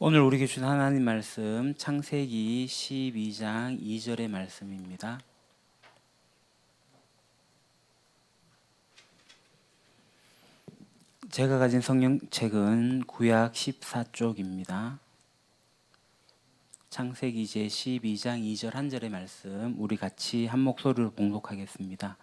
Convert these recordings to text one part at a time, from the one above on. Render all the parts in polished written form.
오늘 우리에게 준 하나님 말씀 창세기 12장 2절의 말씀입니다. 제가 가진 성경책은 구약 14쪽입니다. 창세기 제 12장 2절 한 절의 말씀 우리 같이 한 목소리로 봉독하겠습니다.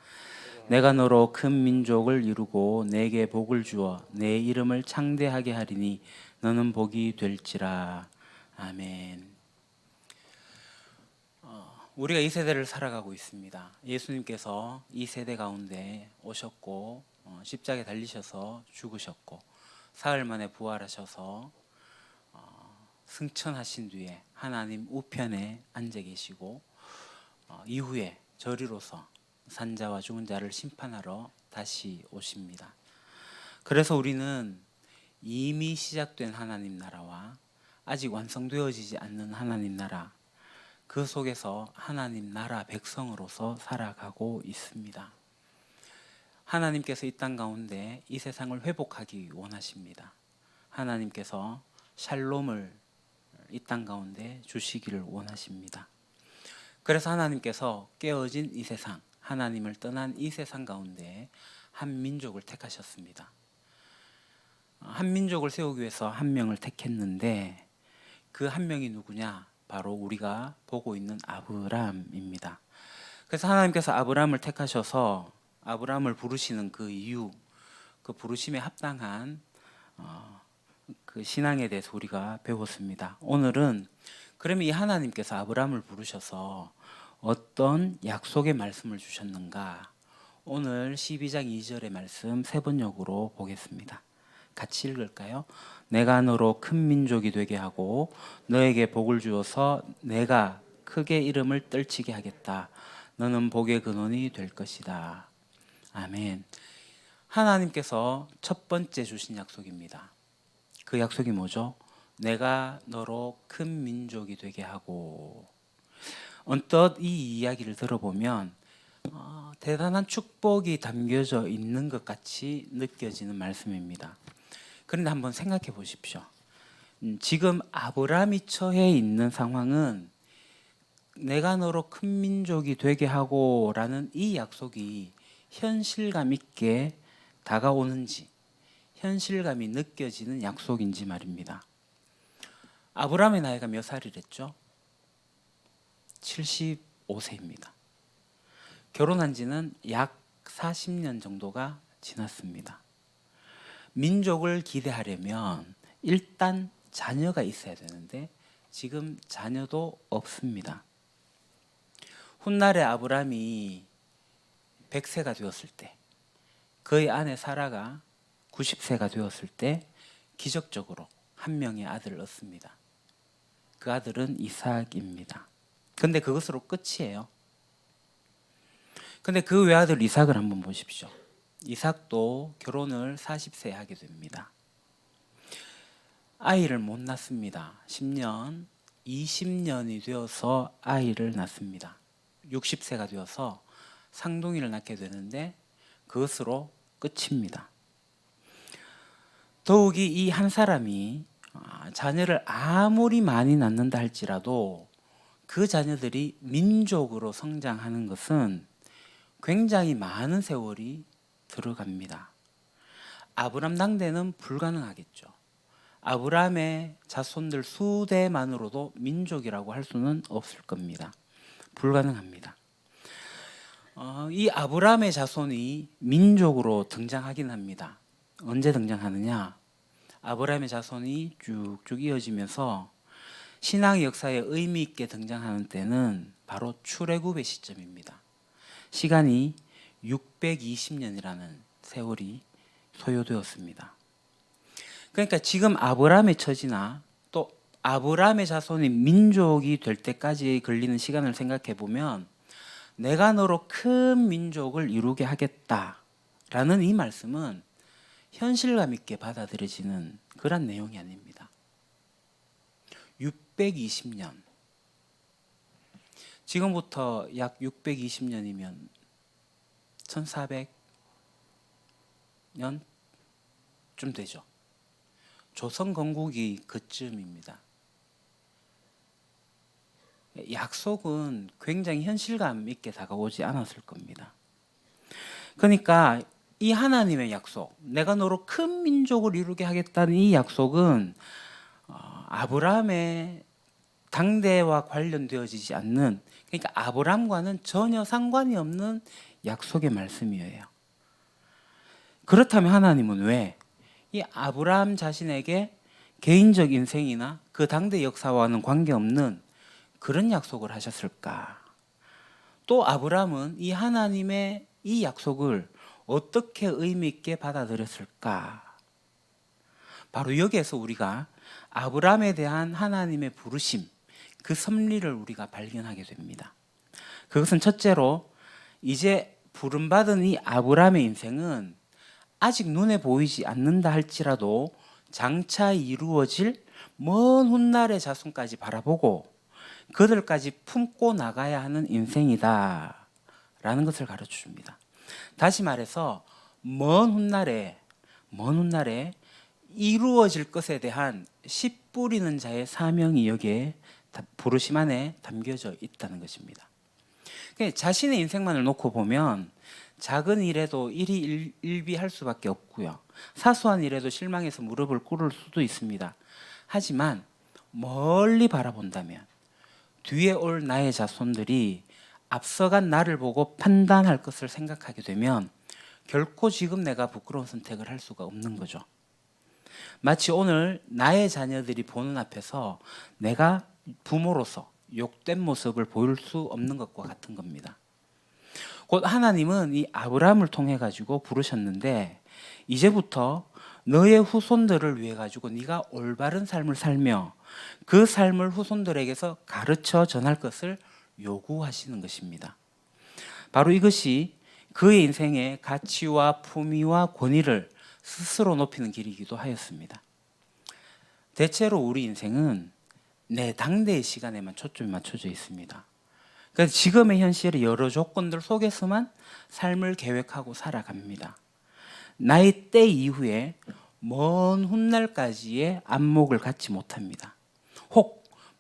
내가 너로 큰 민족을 이루고 내게 복을 주어 내 이름을 창대하게 하리니 너는 복이 될지라. 아멘. 우리가 이 세대를 살아가고 있습니다. 예수님께서 이 세대 가운데 오셨고 십자가에 달리셔서 죽으셨고 사흘 만에 부활하셔서 승천하신 뒤에 하나님 우편에 앉아 계시고 이후에 저리로서 산자와 죽은 자를 심판하러 다시 오십니다. 그래서 우리는 이미 시작된 하나님 나라와 아직 완성되어지지 않는 하나님 나라, 그 속에서 하나님 나라 백성으로서 살아가고 있습니다. 하나님께서 이 땅 가운데 이 세상을 회복하기 원하십니다. 하나님께서 샬롬을 이 땅 가운데 주시기를 원하십니다. 그래서 하나님께서 깨어진 이 세상, 하나님을 떠난 이 세상 가운데 한 민족을 택하셨습니다. 한 민족을 세우기 위해서 한 명을 택했는데 그 한 명이 누구냐? 바로 우리가 보고 있는 아브람입니다. 그래서 하나님께서 아브람을 택하셔서 아브람을 부르시는 그 이유, 그 부르심에 합당한 그 신앙에 대해서 우리가 배웠습니다. 오늘은 그러면 이 하나님께서 아브람을 부르셔서 어떤 약속의 말씀을 주셨는가? 오늘 12장 2절의 말씀 세 번역으로 보겠습니다. 같이 읽을까요? 내가 너로 큰 민족이 되게 하고 너에게 복을 주어서 내가 크게 이름을 떨치게 하겠다. 너는 복의 근원이 될 것이다. 아멘. 하나님께서 첫 번째 주신 약속입니다. 그 약속이 뭐죠? 내가 너로 큰 민족이 되게 하고. 언뜻 이 이야기를 들어보면 대단한 축복이 담겨져 있는 것 같이 느껴지는 말씀입니다. 그런데 한번 생각해 보십시오. 지금 아브람이 처해 있는 상황은 내가 너로 큰 민족이 되게 하고 라는 이 약속이 현실감 있게 다가오는지, 현실감이 느껴지는 약속인지 말입니다. 아브람의 나이가 몇 살이랬죠? 75세입니다. 결혼한 지는 약 40년 정도가 지났습니다. 민족을 기대하려면 일단 자녀가 있어야 되는데 지금 자녀도 없습니다. 훗날에 아브람이 100세가 되었을 때, 그의 아내 사라가 90세가 되었을 때 기적적으로 한 명의 아들을 얻습니다. 그 아들은 이삭입니다. 근데 그것으로 끝이에요. 근데 그 외아들 이삭을 한번 보십시오. 이삭도 결혼을 40세에 하게 됩니다. 아이를 못 낳습니다. 10년, 20년이 되어서 아이를 낳습니다. 60세가 되어서 쌍둥이를 낳게 되는데 그것으로 끝입니다. 더욱이 이 한 사람이 자녀를 아무리 많이 낳는다 할지라도 그 자녀들이 민족으로 성장하는 것은 굉장히 많은 세월이 들어갑니다. 아브람 당대는 불가능하겠죠. 아브람의 자손들 수대만으로도 민족이라고 할 수는 없을 겁니다. 불가능합니다. 이 아브람의 자손이 민족으로 등장하긴 합니다. 언제 등장하느냐? 아브람의 자손이 쭉쭉 이어지면서 신앙의 역사에 의미 있게 등장하는 때는 바로 출애굽의 시점입니다. 시간이 620년이라는 세월이 소요되었습니다. 그러니까 지금 아브람의 처지나 또 아브람의 자손이 민족이 될 때까지 걸리는 시간을 생각해 보면 내가 너로 큰 민족을 이루게 하겠다라는 이 말씀은 현실감 있게 받아들여지는 그런 내용이 아닙니다. 620년. 지금부터 약 620년이면 1400년쯤 되죠. 조선 건국이 그쯤입니다. 약속은 굉장히 현실감 있게 다가오지 않았을 겁니다. 그러니까 이 하나님의 약속, 내가 너로 큰 민족을 이루게 하겠다는 이 약속은 아브라함의 당대와 관련되어지지 않는, 그러니까 아브라함과는 전혀 상관이 없는 약속의 말씀이에요. 그렇다면 하나님은 왜 이 아브라함 자신에게 개인적 인생이나 그 당대 역사와는 관계없는 그런 약속을 하셨을까? 또 아브라함은 이 하나님의 이 약속을 어떻게 의미 있게 받아들였을까? 바로 여기에서 우리가 아브라함에 대한 하나님의 부르심, 그 섭리를 우리가 발견하게 됩니다. 그것은 첫째로 이제 부름받은 이 아브라함의 인생은 아직 눈에 보이지 않는다 할지라도 장차 이루어질 먼 훗날의 자손까지 바라보고 그들까지 품고 나가야 하는 인생이다 라는 것을 가르쳐 줍니다. 다시 말해서 먼 훗날에 이루어질 것에 대한 씨 뿌리는 자의 사명이 여기에 부르심 안에 담겨져 있다는 것입니다. 자신의 인생만을 놓고 보면 작은 일에도 일희일비할 수밖에 없고요. 사소한 일에도 실망해서 무릎을 꿇을 수도 있습니다. 하지만 멀리 바라본다면 뒤에 올 나의 자손들이 앞서간 나를 보고 판단할 것을 생각하게 되면 결코 지금 내가 부끄러운 선택을 할 수가 없는 거죠. 마치 오늘 나의 자녀들이 보는 앞에서 내가 부모로서 욕된 모습을 보일 수 없는 것과 같은 겁니다. 곧 하나님은 이 아브라함을 통해 가지고 부르셨는데 이제부터 너의 후손들을 위해 가지고 네가 올바른 삶을 살며 그 삶을 후손들에게서 가르쳐 전할 것을 요구하시는 것입니다. 바로 이것이 그의 인생의 가치와 품위와 권위를 스스로 높이는 길이기도 하였습니다. 대체로 우리 인생은 내 당대의 시간에만 초점이 맞춰져 있습니다. 그래서 지금의 현실의 여러 조건들 속에서만 삶을 계획하고 살아갑니다. 나의 때 이후에 먼 훗날까지의 안목을 갖지 못합니다. 혹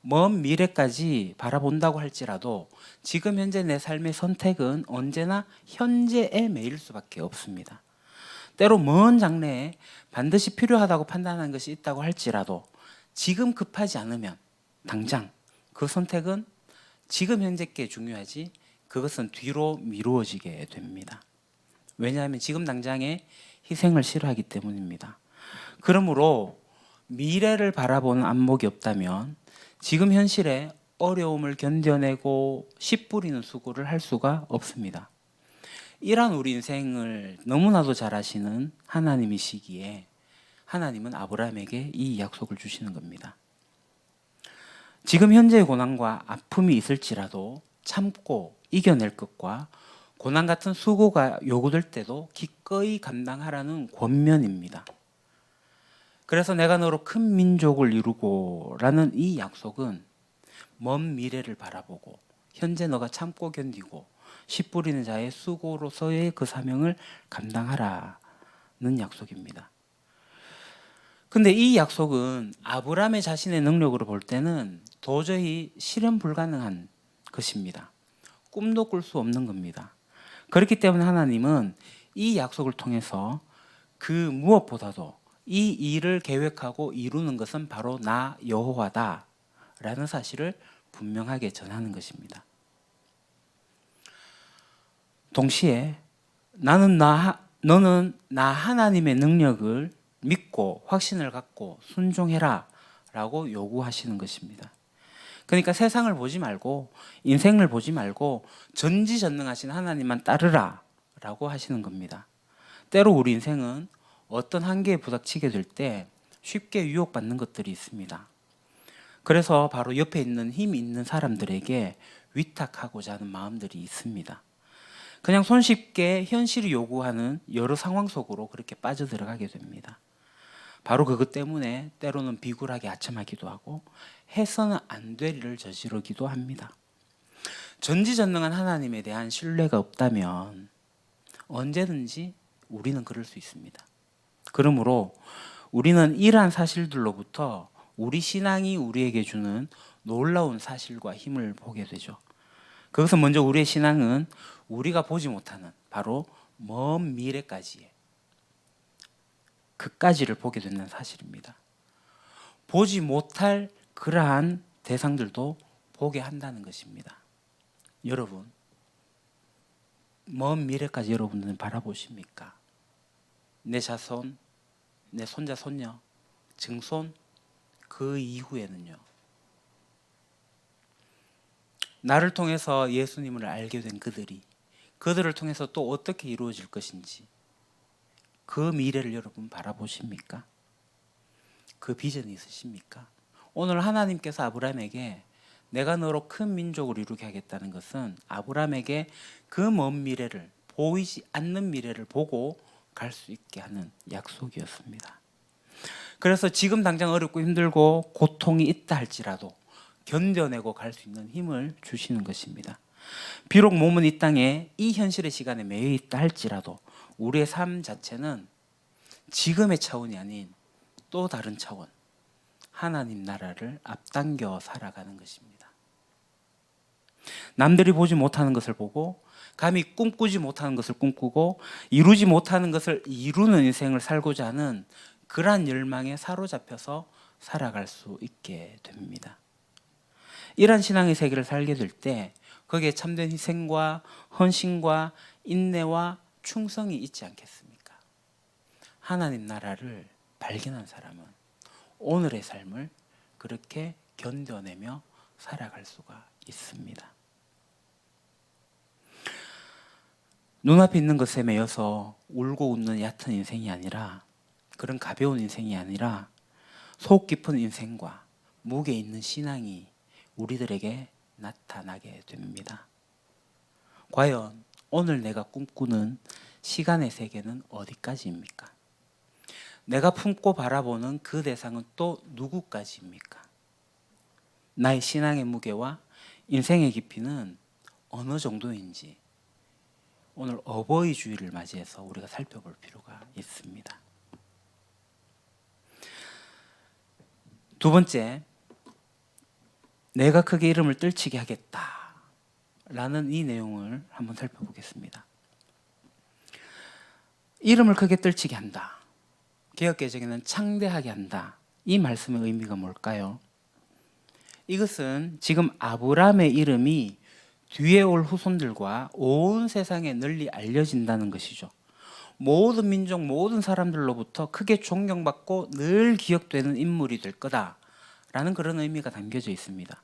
먼 미래까지 바라본다고 할지라도 지금 현재 내 삶의 선택은 언제나 현재에 매일 수밖에 없습니다. 때로 먼 장래에 반드시 필요하다고 판단하는 것이 있다고 할지라도 지금 급하지 않으면 당장 그 선택은 지금 현재께 중요하지 그것은 뒤로 미루어지게 됩니다. 왜냐하면 지금 당장에 희생을 싫어하기 때문입니다. 그러므로 미래를 바라보는 안목이 없다면 지금 현실에 어려움을 견뎌내고 씨 뿌리는 수고를 할 수가 없습니다. 이러한 우리 인생을 너무나도 잘 아시는 하나님이시기에 하나님은 아브라함에게 이 약속을 주시는 겁니다. 지금 현재의 고난과 아픔이 있을지라도 참고 이겨낼 것과 고난 같은 수고가 요구될 때도 기꺼이 감당하라는 권면입니다. 그래서 내가 너로 큰 민족을 이루고 라는 이 약속은 먼 미래를 바라보고 현재 너가 참고 견디고 씨 뿌리는 자의 수고로서의 그 사명을 감당하라는 약속입니다. 근데 이 약속은 아브라함의 자신의 능력으로 볼 때는 도저히 실현 불가능한 것입니다. 꿈도 꿀 수 없는 겁니다. 그렇기 때문에 하나님은 이 약속을 통해서 그 무엇보다도 이 일을 계획하고 이루는 것은 바로 나 여호와다 라는 사실을 분명하게 전하는 것입니다. 동시에 너는 나 하나님의 능력을 믿고 확신을 갖고 순종해라 라고 요구하시는 것입니다. 그러니까 세상을 보지 말고 인생을 보지 말고 전지전능하신 하나님만 따르라 라고 하시는 겁니다. 때로 우리 인생은 어떤 한계에 부닥치게 될 때 쉽게 유혹받는 것들이 있습니다. 그래서 바로 옆에 있는 힘 있는 사람들에게 위탁하고자 하는 마음들이 있습니다. 그냥 손쉽게 현실이 요구하는 여러 상황 속으로 그렇게 빠져들어가게 됩니다. 바로 그것 때문에 때로는 비굴하게 아첨하기도 하고 해서는 안 될 일을 저지르기도 합니다. 전지전능한 하나님에 대한 신뢰가 없다면 언제든지 우리는 그럴 수 있습니다. 그러므로 우리는 이러한 사실들로부터 우리 신앙이 우리에게 주는 놀라운 사실과 힘을 보게 되죠. 그것은 먼저 우리의 신앙은 우리가 보지 못하는 바로 먼 미래까지의 그까지를 보게 되는 사실입니다. 보지 못할 그러한 대상들도 보게 한다는 것입니다. 여러분, 먼 미래까지 여러분들은 바라보십니까? 내 자손, 내 손자, 손녀, 증손, 그 이후에는요. 나를 통해서 예수님을 알게 된 그들을 통해서 또 어떻게 이루어질 것인지 그 미래를 여러분 바라보십니까? 그 비전이 있으십니까? 오늘 하나님께서 아브라함에게 내가 너로 큰 민족을 이루게 하겠다는 것은 아브라함에게 그 먼 미래를, 보이지 않는 미래를 보고 갈 수 있게 하는 약속이었습니다. 그래서 지금 당장 어렵고 힘들고 고통이 있다 할지라도 견뎌내고 갈 수 있는 힘을 주시는 것입니다. 비록 몸은 이 땅에 이 현실의 시간에 매여 있다 할지라도 우리의 삶 자체는 지금의 차원이 아닌 또 다른 차원, 하나님 나라를 앞당겨 살아가는 것입니다. 남들이 보지 못하는 것을 보고 감히 꿈꾸지 못하는 것을 꿈꾸고 이루지 못하는 것을 이루는 인생을 살고자 하는 그러한 열망에 사로잡혀서 살아갈 수 있게 됩니다. 이러한 신앙의 세계를 살게 될 때 거기에 참된 희생과 헌신과 인내와 충성이 있지 않겠습니까? 하나님 나라를 발견한 사람은 오늘의 삶을 그렇게 견뎌내며 살아갈 수가 있습니다. 눈앞에 있는 것에 매여서 울고 웃는 얕은 인생이 아니라, 그런 가벼운 인생이 아니라 속 깊은 인생과 무게 있는 신앙이 우리들에게 나타나게 됩니다. 과연 오늘 내가 꿈꾸는 시간의 세계는 어디까지입니까? 내가 품고 바라보는 그 대상은 또 누구까지입니까? 나의 신앙의 무게와 인생의 깊이는 어느 정도인지 오늘 어버이 주일을 맞이해서 우리가 살펴볼 필요가 있습니다. 두 번째, 내가 크게 이름을 떨치게 하겠다 라는 이 내용을 한번 살펴보겠습니다. 이름을 크게 떨치게 한다, 개역개정에는 창대하게 한다, 이 말씀의 의미가 뭘까요? 이것은 지금 아브라함의 이름이 뒤에 올 후손들과 온 세상에 널리 알려진다는 것이죠. 모든 민족, 모든 사람들로부터 크게 존경받고 늘 기억되는 인물이 될 거다라는 그런 의미가 담겨져 있습니다.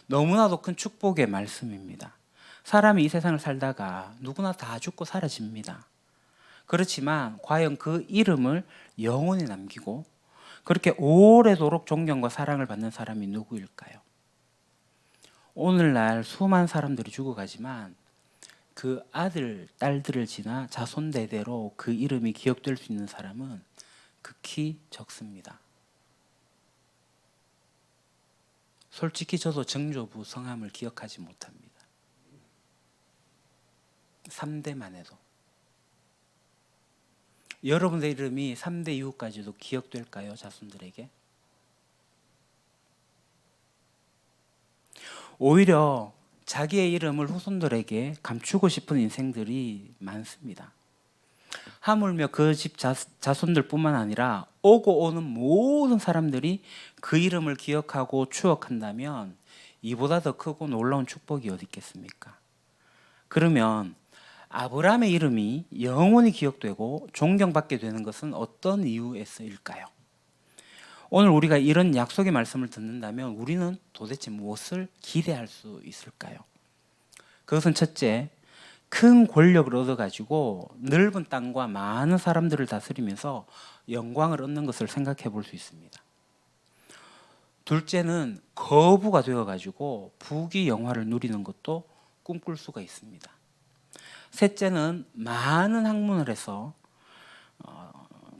너무나도 큰 축복의 말씀입니다. 사람이 이 세상을 살다가 누구나 다 죽고 사라집니다. 그렇지만 과연 그 이름을 영원히 남기고 그렇게 오래도록 존경과 사랑을 받는 사람이 누구일까요? 오늘날 수많은 사람들이 죽어가지만 그 아들, 딸들을 지나 자손 대대로 그 이름이 기억될 수 있는 사람은 극히 적습니다. 솔직히 저도 정조부 성함을 기억하지 못합니다. 3대만 해도. 여러분의 이름이 3대 이후까지도 기억될까요? 자손들에게? 오히려 자기의 이름을 후손들에게 감추고 싶은 인생들이 많습니다. 하물며 그 집 자손들뿐만 아니라 오고 오는 모든 사람들이 그 이름을 기억하고 추억한다면 이보다 더 크고 놀라운 축복이 어디 있겠습니까? 그러면 아브라함의 이름이 영원히 기억되고 존경받게 되는 것은 어떤 이유에서일까요? 오늘 우리가 이런 약속의 말씀을 듣는다면 우리는 도대체 무엇을 기대할 수 있을까요? 그것은 첫째, 큰 권력을 얻어가지고 넓은 땅과 많은 사람들을 다스리면서 영광을 얻는 것을 생각해 볼 수 있습니다. 둘째는 거부가 되어가지고 부귀 영화를 누리는 것도 꿈꿀 수가 있습니다. 셋째는 많은 학문을 해서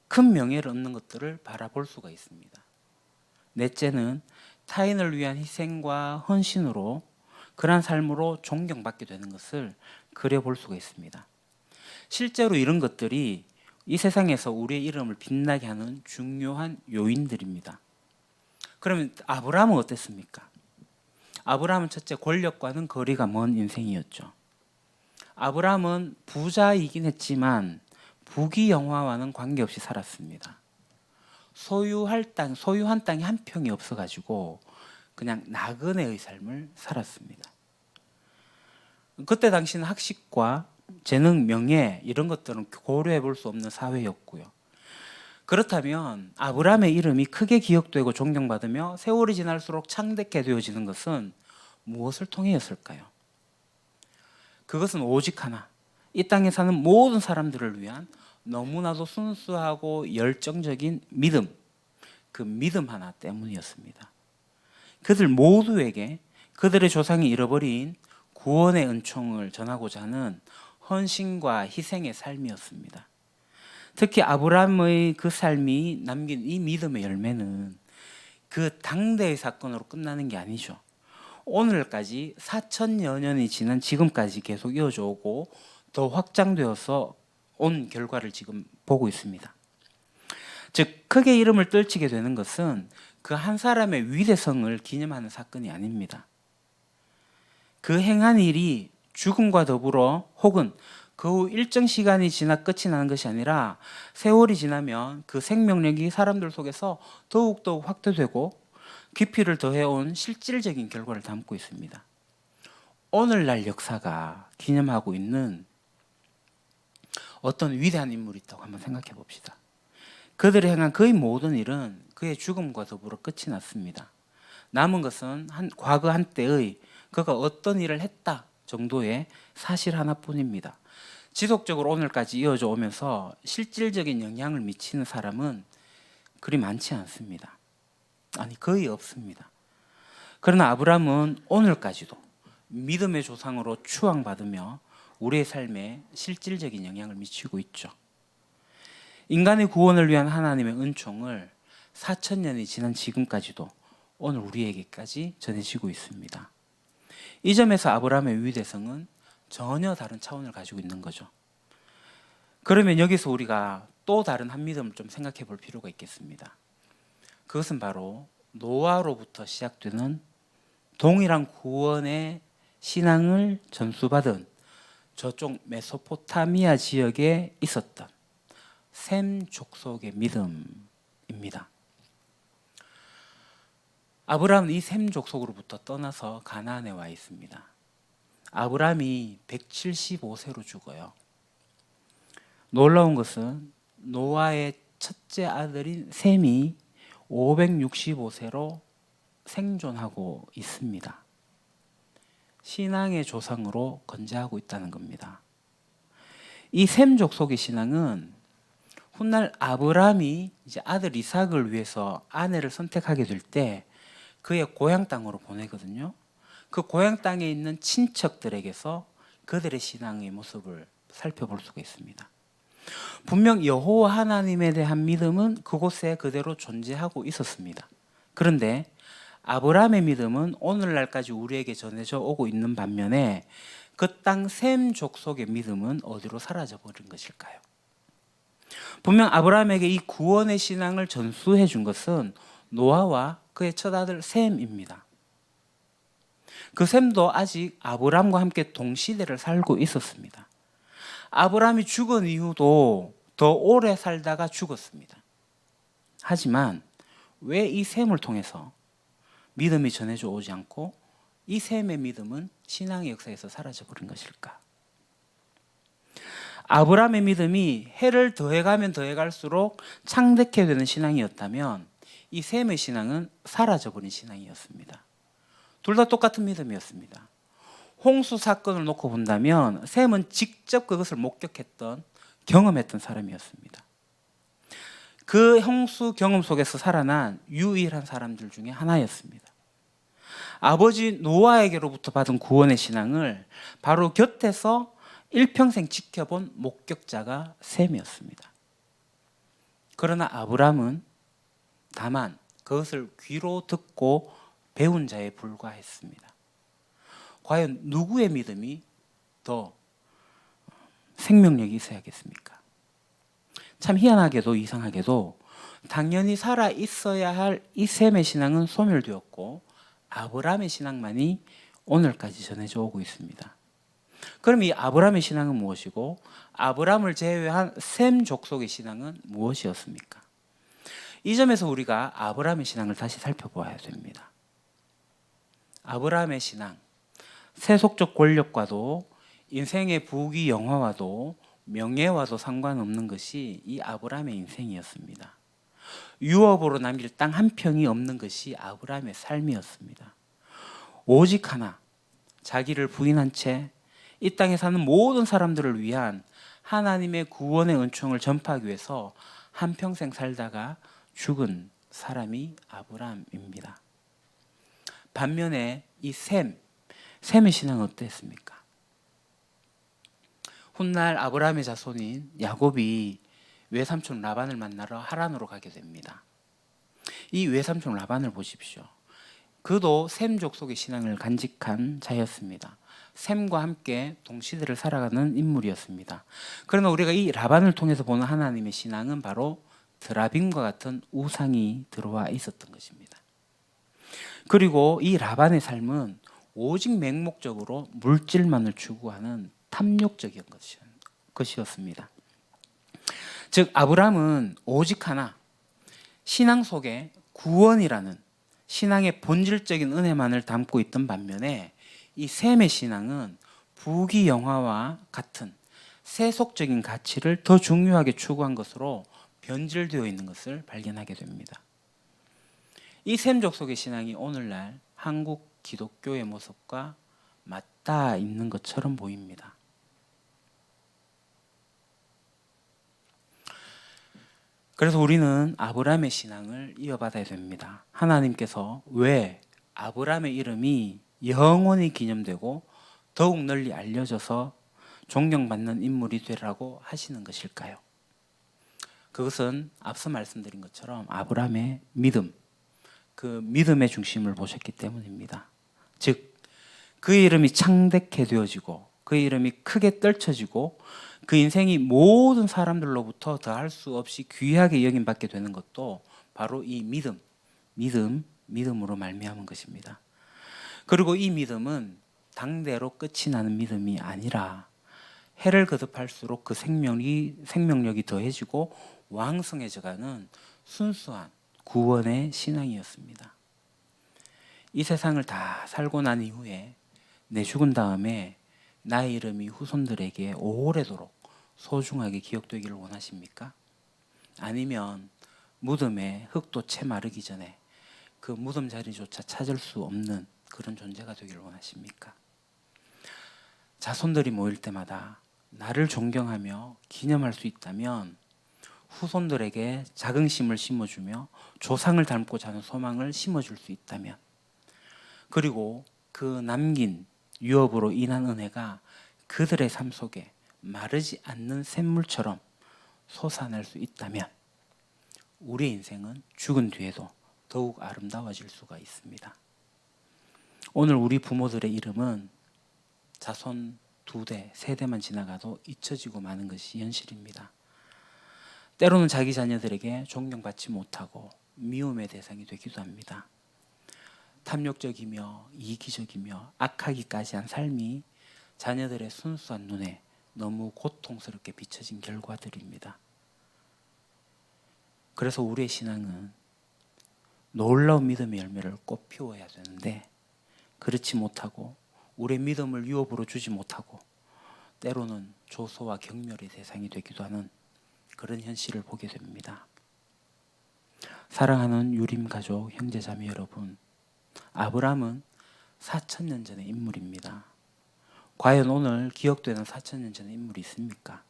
큰 명예를 얻는 것들을 바라볼 수가 있습니다. 넷째는 타인을 위한 희생과 헌신으로 그러한 삶으로 존경받게 되는 것을 그려볼 수가 있습니다. 실제로 이런 것들이 이 세상에서 우리의 이름을 빛나게 하는 중요한 요인들입니다. 그러면 아브라함은 어땠습니까? 아브라함은 첫째, 권력과는 거리가 먼 인생이었죠. 아브라함은 부자이긴 했지만 부귀영화와는 관계없이 살았습니다. 소유한 땅이 한 평이 없어가지고 그냥 나그네의 삶을 살았습니다. 그때 당시는 학식과 재능, 명예 이런 것들은 고려해 볼 수 없는 사회였고요. 그렇다면 아브라함의 이름이 크게 기억되고 존경받으며 세월이 지날수록 창대케 되어지는 것은 무엇을 통해였을까요? 그것은 오직 하나, 이 땅에 사는 모든 사람들을 위한 너무나도 순수하고 열정적인 믿음, 그 믿음 하나 때문이었습니다. 그들 모두에게 그들의 조상이 잃어버린 구원의 은총을 전하고자 하는 헌신과 희생의 삶이었습니다. 특히 아브라함의 그 삶이 남긴 이 믿음의 열매는 그 당대의 사건으로 끝나는 게 아니죠. 오늘까지 4천여 년이 지난 지금까지 계속 이어져 오고 더 확장되어서 온 결과를 지금 보고 있습니다. 즉 크게 이름을 떨치게 되는 것은 그 한 사람의 위대성을 기념하는 사건이 아닙니다. 그 행한 일이 죽음과 더불어 혹은 그 후 일정 시간이 지나 끝이 나는 것이 아니라 세월이 지나면 그 생명력이 사람들 속에서 더욱더욱 확대되고 깊이를 더해온 실질적인 결과를 담고 있습니다. 오늘날 역사가 기념하고 있는 어떤 위대한 인물이 있다고 한번 생각해 봅시다. 그들이 행한 거의 모든 일은 그의 죽음과 더불어 끝이 났습니다. 남은 것은 과거 한때의 그가 어떤 일을 했다 정도의 사실 하나뿐입니다. 지속적으로 오늘까지 이어져 오면서 실질적인 영향을 미치는 사람은 그리 많지 않습니다. 아니 거의 없습니다. 그러나 아브라함은 오늘까지도 믿음의 조상으로 추앙받으며 우리의 삶에 실질적인 영향을 미치고 있죠. 인간의 구원을 위한 하나님의 은총을 4천년이 지난 지금까지도 오늘 우리에게까지 전해지고 있습니다. 이 점에서 아브라함의 위대성은 전혀 다른 차원을 가지고 있는 거죠. 그러면 여기서 우리가 또 다른 한 믿음을 좀 생각해 볼 필요가 있겠습니다. 그것은 바로 노아로부터 시작되는 동일한 구원의 신앙을 전수받은 저쪽 메소포타미아 지역에 있었던 셈 족속의 믿음입니다. 아브라함은 이 셈 족속으로부터 떠나서 가나안에 와 있습니다. 아브라함이 175세로 죽어요. 놀라운 것은 노아의 첫째 아들인 셈이 565세로 생존하고 있습니다. 신앙의 조상으로 건재하고 있다는 겁니다. 이 셈 족속의 신앙은 훗날 아브라함이 이제 아들 이삭을 위해서 아내를 선택하게 될 때 그의 고향 땅으로 보내거든요. 그 고향 땅에 있는 친척들에게서 그들의 신앙의 모습을 살펴볼 수가 있습니다. 분명 여호와 하나님에 대한 믿음은 그곳에 그대로 존재하고 있었습니다. 그런데 아브라함의 믿음은 오늘날까지 우리에게 전해져 오고 있는 반면에 그 땅 셈 족속의 믿음은 어디로 사라져 버린 것일까요? 분명 아브라함에게 이 구원의 신앙을 전수해 준 것은 노아와 그의 첫아들 셈입니다. 그 셈도 아직 아브라함과 함께 동시대를 살고 있었습니다. 아브라함이 죽은 이후도 더 오래 살다가 죽었습니다. 하지만 왜 이 셈을 통해서 믿음이 전해져 오지 않고 이 셈의 믿음은 신앙의 역사에서 사라져버린 것일까? 아브라함의 믿음이 해를 더해가면 더해갈수록 창대케 되는 신앙이었다면 이 셈의 신앙은 사라져버린 신앙이었습니다. 둘 다 똑같은 믿음이었습니다. 홍수 사건을 놓고 본다면 셈은 직접 그것을 목격했던 경험했던 사람이었습니다. 그 홍수 경험 속에서 살아난 유일한 사람들 중에 하나였습니다. 아버지 노아에게로부터 받은 구원의 신앙을 바로 곁에서 일평생 지켜본 목격자가 셈이었습니다. 그러나 아브라함은 다만 그것을 귀로 듣고 배운 자에 불과했습니다. 과연 누구의 믿음이 더 생명력이 있어야겠습니까? 참 희한하게도 이상하게도 당연히 살아 있어야 할 이 셈의 신앙은 소멸되었고 아브라함의 신앙만이 오늘까지 전해져 오고 있습니다. 그럼 이 아브라함의 신앙은 무엇이고 아브라함을 제외한 셈 족속의 신앙은 무엇이었습니까? 이 점에서 우리가 아브라함의 신앙을 다시 살펴보아야 됩니다. 아브라함의 신앙, 세속적 권력과도 인생의 부귀 영화와도 명예와도 상관없는 것이 이 아브라함의 인생이었습니다. 유업으로 남길 땅 한 평이 없는 것이 아브라함의 삶이었습니다. 오직 하나, 자기를 부인한 채 이 땅에 사는 모든 사람들을 위한 하나님의 구원의 은총을 전파하기 위해서 한평생 살다가 죽은 사람이 아브라함입니다. 반면에 이 셈의 신앙은 어땠습니까? 훗날 아브라함의 자손인 야곱이 외삼촌 라반을 만나러 하란으로 가게 됩니다. 이 외삼촌 라반을 보십시오. 그도 셈 족속의 신앙을 간직한 자였습니다. 셈과 함께 동시대를 살아가는 인물이었습니다. 그러나 우리가 이 라반을 통해서 보는 하나님의 신앙은 바로 드라빔과 같은 우상이 들어와 있었던 것입니다. 그리고 이 라반의 삶은 오직 맹목적으로 물질만을 추구하는 탐욕적인 것이었습니다. 즉 아브라함은 오직 하나, 신앙 속에 구원이라는 신앙의 본질적인 은혜만을 담고 있던 반면에 이 셈의 신앙은 부귀영화와 같은 세속적인 가치를 더 중요하게 추구한 것으로 변질되어 있는 것을 발견하게 됩니다. 이 셈 족속의 신앙이 오늘날 한국 기독교의 모습과 맞닿아 있는 것처럼 보입니다. 그래서 우리는 아브라함의 신앙을 이어받아야 됩니다. 하나님께서 왜 아브라함의 이름이 영원히 기념되고 더욱 널리 알려져서 존경받는 인물이 되라고 하시는 것일까요? 그것은 앞서 말씀드린 것처럼 아브라함의 믿음, 그 믿음의 중심을 보셨기 때문입니다. 즉, 그의 이름이 창대케 되어지고 그의 이름이 크게 떨쳐지고 그 인생이 모든 사람들로부터 더할 수 없이 귀하게 여김받게 되는 것도 바로 이 믿음으로 말미암은 것입니다. 그리고 이 믿음은 당대로 끝이 나는 믿음이 아니라 해를 거듭할수록 그 생명력이 더해지고 왕성해져가는 순수한 구원의 신앙이었습니다. 이 세상을 다 살고 난 이후에 내 죽은 다음에 나의 이름이 후손들에게 오래도록 소중하게 기억되기를 원하십니까? 아니면 무덤에 흙도 채 마르기 전에 그 무덤 자리조차 찾을 수 없는 그런 존재가 되기를 원하십니까? 자손들이 모일 때마다 나를 존경하며 기념할 수 있다면 후손들에게 자긍심을 심어주며 조상을 닮고자 하는 소망을 심어줄 수 있다면 그리고 그 남긴 유업으로 인한 은혜가 그들의 삶 속에 마르지 않는 샘물처럼 솟아날 수 있다면 우리의 인생은 죽은 뒤에도 더욱 아름다워질 수가 있습니다. 오늘 우리 부모들의 이름은 자손 2대, 3대만 지나가도 잊혀지고 마는 것이 현실입니다. 때로는 자기 자녀들에게 존경받지 못하고 미움의 대상이 되기도 합니다. 탐욕적이며 이기적이며 악하기까지 한 삶이 자녀들의 순수한 눈에 너무 고통스럽게 비춰진 결과들입니다. 그래서 우리의 신앙은 놀라운 믿음의 열매를 꼭 피워야 되는데 그렇지 못하고 우리의 믿음을 유업으로 주지 못하고 때로는 조소와 경멸의 대상이 되기도 하는 그런 현실을 보게 됩니다. 사랑하는 유림 가족 형제자매 여러분, 아브라함은 4,000년 전의 인물입니다. 과연 오늘 기억되는 4,000년 전의 인물이 있습니까?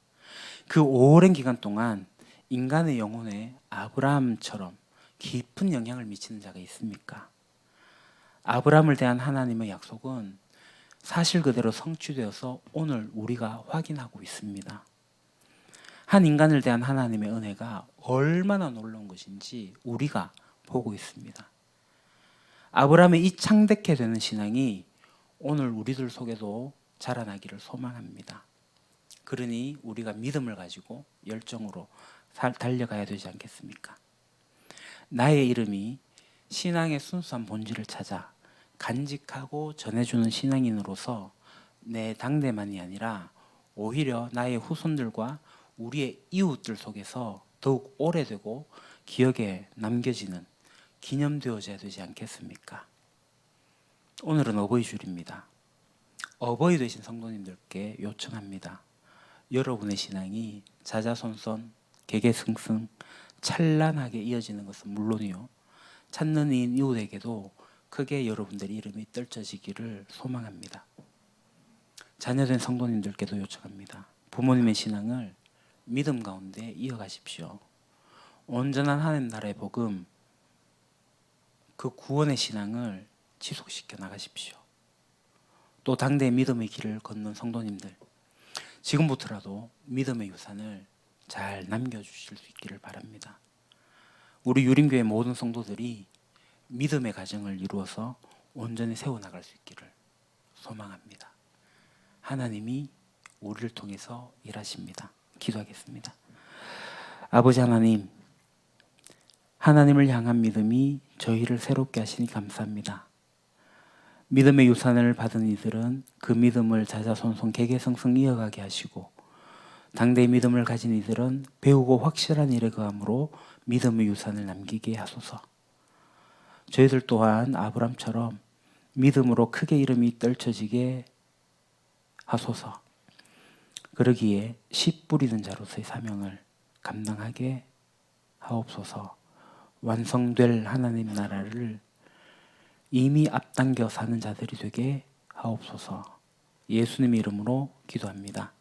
그 오랜 기간 동안 인간의 영혼에 아브라함처럼 깊은 영향을 미치는 자가 있습니까? 아브라함을 대한 하나님의 약속은 사실 그대로 성취되어서 오늘 우리가 확인하고 있습니다. 한 인간을 대한 하나님의 은혜가 얼마나 놀라운 것인지 우리가 보고 있습니다. 아브라함의 이 창대케 되는 신앙이 오늘 우리들 속에도 자라나기를 소망합니다. 그러니 우리가 믿음을 가지고 열정으로 달려가야 되지 않겠습니까? 나의 이름이 신앙의 순수한 본질을 찾아 간직하고 전해주는 신앙인으로서 내 당대만이 아니라 오히려 나의 후손들과 우리의 이웃들 속에서 더욱 오래되고 기억에 남겨지는 기념되어져야 되지 않겠습니까? 오늘은 어버이 주일입니다. 어버이 되신 성도님들께 요청합니다. 여러분의 신앙이 자자손손, 개개승승, 찬란하게 이어지는 것은 물론이요, 찾는 이인 이웃에게도 크게 여러분들의 이름이 떨쳐지기를 소망합니다. 자녀된 성도님들께도 요청합니다. 부모님의 신앙을 믿음 가운데 이어가십시오. 온전한 하나님 나라의 복음, 그 구원의 신앙을 지속시켜 나가십시오. 또 당대의 믿음의 길을 걷는 성도님들, 지금부터라도 믿음의 유산을 잘 남겨주실 수 있기를 바랍니다. 우리 유림교회 모든 성도들이 믿음의 가정을 이루어서 온전히 세워나갈 수 있기를 소망합니다. 하나님이 우리를 통해서 일하십니다. 기도하겠습니다. 아버지 하나님, 하나님을 향한 믿음이 저희를 새롭게 하시니 감사합니다. 믿음의 유산을 받은 이들은 그 믿음을 자자손손 개개성성 이어가게 하시고, 당대의 믿음을 가진 이들은 배우고 확실한 일에 거함으로 믿음의 유산을 남기게 하소서. 저희들 또한 아브람처럼 믿음으로 크게 이름이 떨쳐지게 하소서. 그러기에 씨 뿌리는 자로서의 사명을 감당하게 하옵소서. 완성될 하나님 나라를 이미 앞당겨 사는 자들이 되게 하옵소서. 예수님의 이름으로 기도합니다.